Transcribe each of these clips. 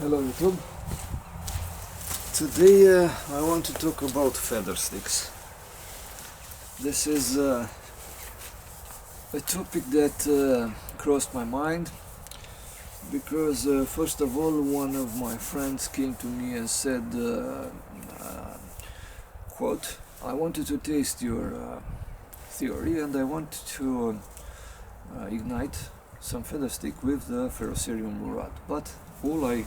Hello YouTube. Today I want to talk about feather sticks. This is a topic that crossed my mind because first of all one of my friends came to me and said quote, I wanted to taste your theory and I want to ignite some feather stick with the ferrocerium rod, but all I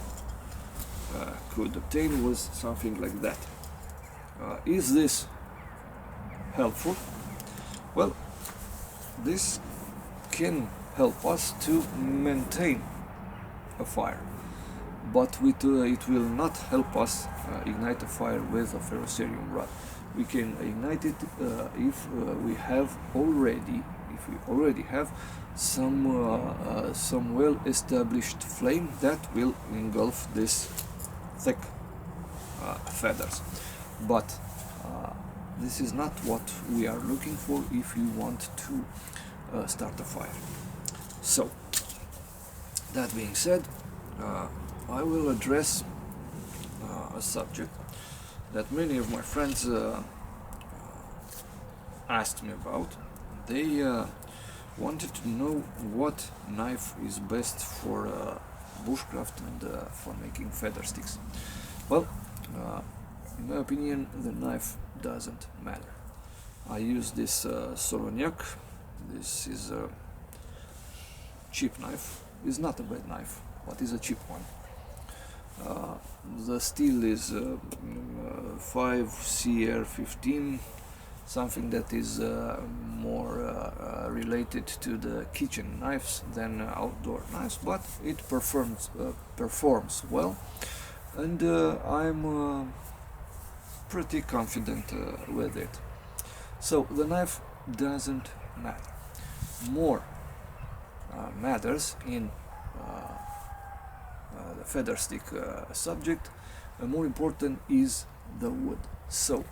could obtain was something like that. Is this helpful? Well, this can help us to maintain a fire, but it will not help us ignite a fire with a ferrocerium rod. We can ignite it if we already have some well-established flame that will engulf this thick feathers, but this is not what we are looking for if you want to start a fire. So that being said, I will address a subject that many of my friends asked me about. They wanted to know what knife is best for bushcraft and for making feather sticks. Well, in my opinion, the knife doesn't matter. I use this Soloniac. This is a cheap knife. It's not a bad knife, but it's a cheap one. The steel is 5CR15, something that is more related to the kitchen knives than outdoor knives, but it performs well, and I'm pretty confident with it. So the knife doesn't matter. More matters in the feather stick subject. More important is the wood. So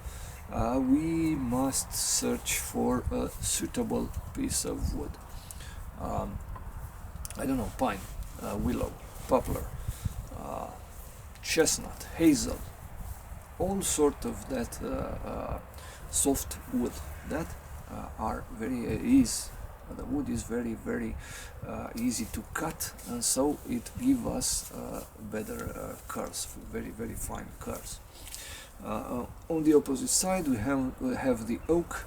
we must search for a suitable piece of wood. I don't know, pine, willow, poplar, chestnut, hazel, all sort of that soft wood that are very easy. The wood is very easy to cut, and so it gives us better curves, very fine curves. On the opposite side we have the oak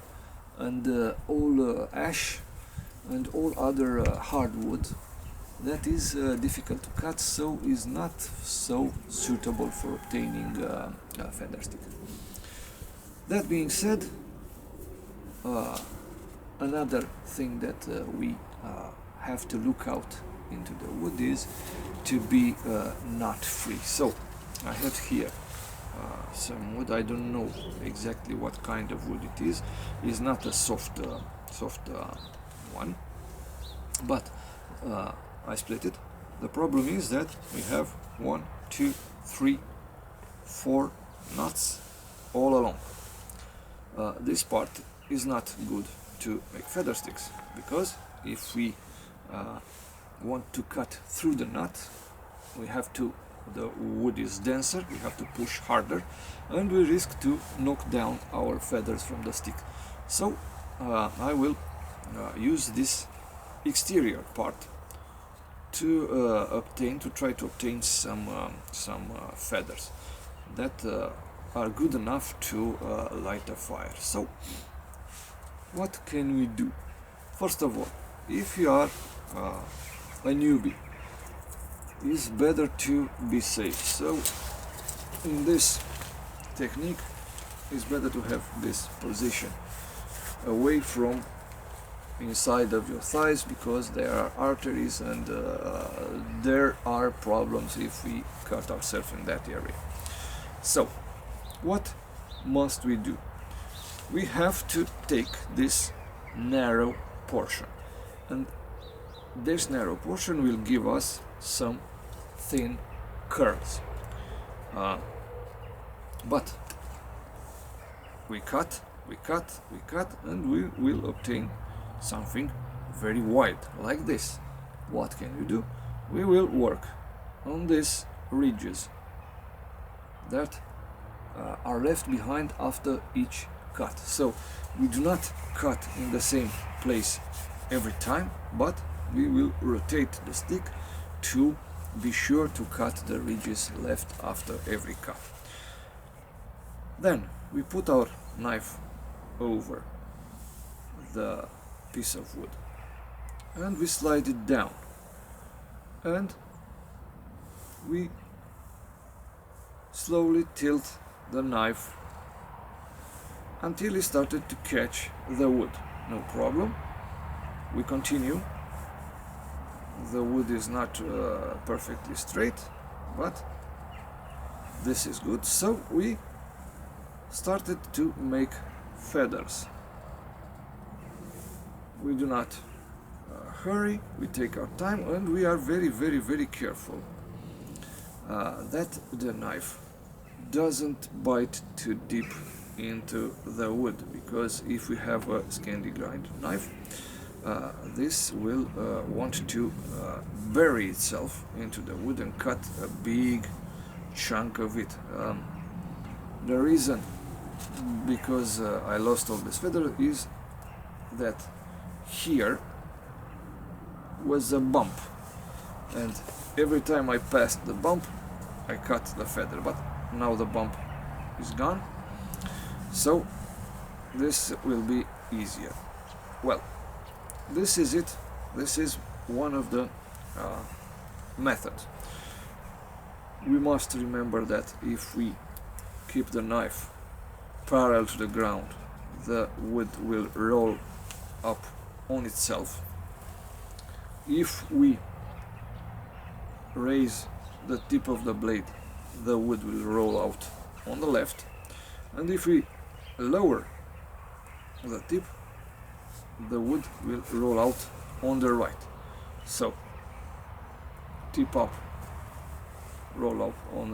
and all ash and all other hardwood that is difficult to cut, so is not so suitable for obtaining a feather stick. That being said, another thing that we have to look out into the wood is to be knot free. So I have here some wood. I don't know exactly what kind of wood it is. It's not a soft one, but I split it. The problem is that we have 1, 2, 3, 4 knots all along. This part is not good to make feather sticks, because if we want to cut through the knot, the wood is denser, we have to push harder, and we risk to knock down our feathers from the stick. So I will use this exterior part to try to obtain some feathers that are good enough to light a fire. So what can we do? First of all, if you are a newbie, it's better to be safe. So in this technique, it's better to have this position away from inside of your thighs, because there are arteries and there are problems if we cut ourselves in that area. So what must we do? We have to take this narrow portion, and this narrow portion will give us some thin curls, but we cut, and we will obtain something very wide like this. What can we do? We will work on this ridges that are left behind after each cut. So we do not cut in the same place every time, but we will rotate the stick to be sure to cut the ridges left after every cut. Then we put our knife over the piece of wood and we slide it down, and we slowly tilt the knife until it started to catch the wood. No problem. We continue. The wood is not perfectly straight, but this is good. So we started to make feathers. We do not hurry, we take our time, and we are very careful that the knife doesn't bite too deep into the wood, because if we have a Scandi grind knife, this will want to bury itself into the wood and cut a big chunk of it. The reason because I lost all this feather is that here was a bump, and every time I passed the bump I cut the feather, but now the bump is gone, so this will be easier. Well, this is it. This is one of the methods. We must remember that if we keep the knife parallel to the ground, the wood will roll up on itself. If we raise the tip of the blade, the wood will roll out on the left, and if we lower the tip, the wood will roll out on the right. So tip up, roll up on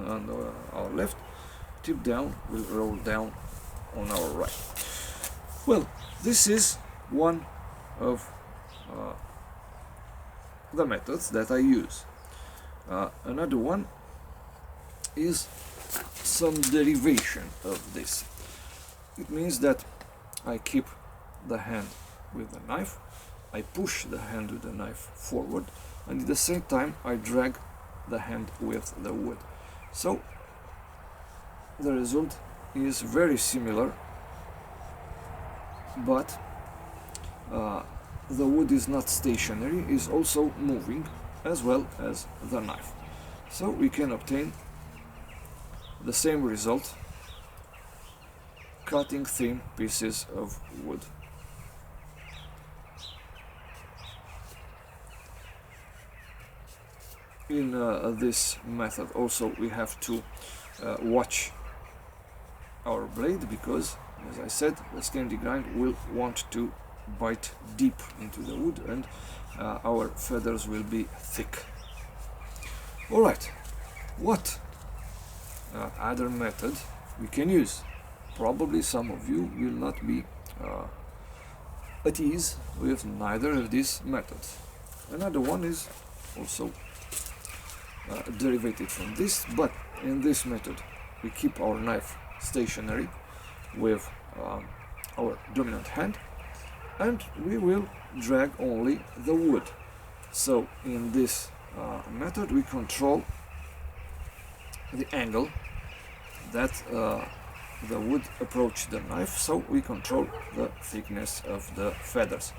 our left, tip down will roll down on our right. Well, this is one of the methods that I use. Another one is some derivation of this. It means that I keep the hand with the knife, I push the hand with the knife forward, and at the same time I drag the hand with the wood. So the result is very similar, but the wood is not stationary, is also moving as well as the knife. So we can obtain the same result cutting thin pieces of wood. In this method also we have to watch our blade, because as I said, the Scandi grind will want to bite deep into the wood, and our feathers will be thick. Alright, what other method we can use? Probably some of you will not be at ease with neither of these methods. Another one is also derivated from this, but in this method we keep our knife stationary with our dominant hand, and we will drag only the wood. So in this method we control the angle that the wood approach the knife, so we control the thickness of the feathers.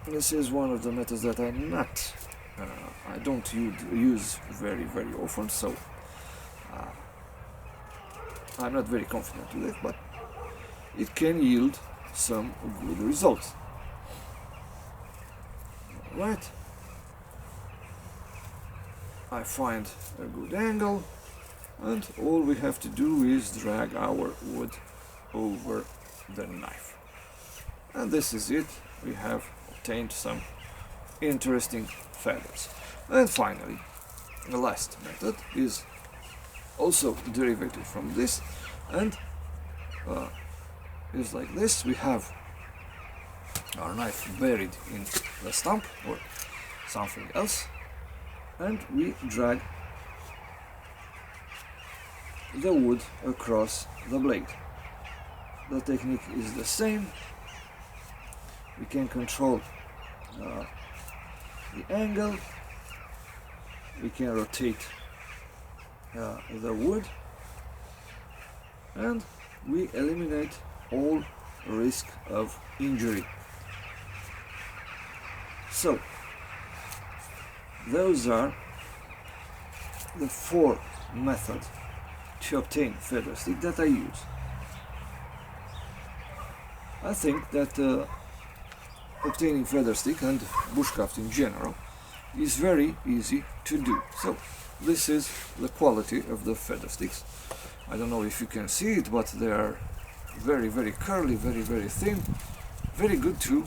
This is one of the methods that I don't use very often, so I'm not very confident with it, but it can yield some good results. Right, I find a good angle, and all we have to do is drag our wood over the knife, and this is it. We have obtained some interesting feathers. And finally, the last method is also derivated from this, and is like this. We have our knife buried in the stump or something else, and we drag the wood across the blade. The technique is the same. We can control the angle, we can rotate the wood, and we eliminate all risk of injury. So those are the 4 methods to obtain feather stick that I use. I think that obtaining feather stick and bushcraft in general is very easy to do. So this is the quality of the feather sticks. I don't know if you can see it, but they are very, very curly, very, very thin, very good to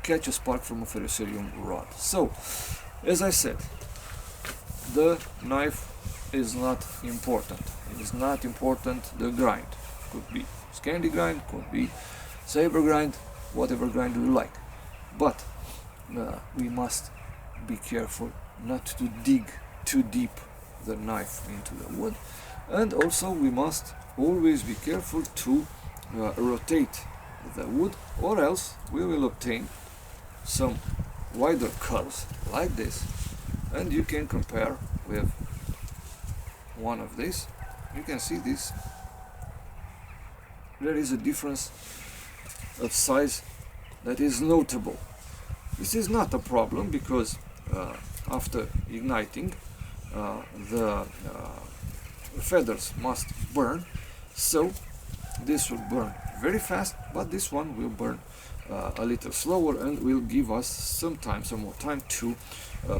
catch a spark from a ferrocerium rod. So, as I said, the knife is not important. It is not important the grind. Could be Scandi grind, could be saber grind, whatever grind you like. But we must be careful not to dig too deep the knife into the wood, and also we must always be careful to rotate the wood, or else we will obtain some wider curves like this, and you can compare with one of these. You can see this, there is a difference of size that is notable. This is not a problem because after igniting the feathers must burn, so this will burn very fast, but this one will burn a little slower and will give us some more time to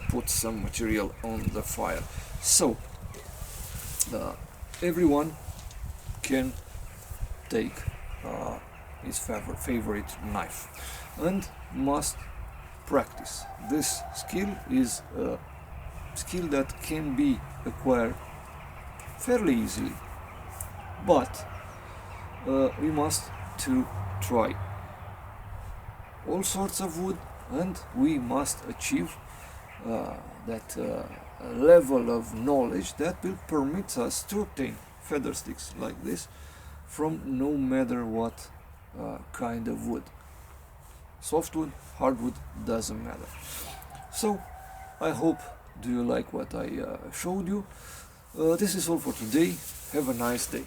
put some material on the fire. So everyone can take his favorite knife and must practice. This skill is a skill that can be acquired fairly easily, but we must to try all sorts of wood, and we must achieve that level of knowledge that will permit us to obtain feather sticks like this from no matter what kind of wood. Softwood, hardwood, doesn't matter. So I hope do you like what I showed you. This is all for today. Have a nice day.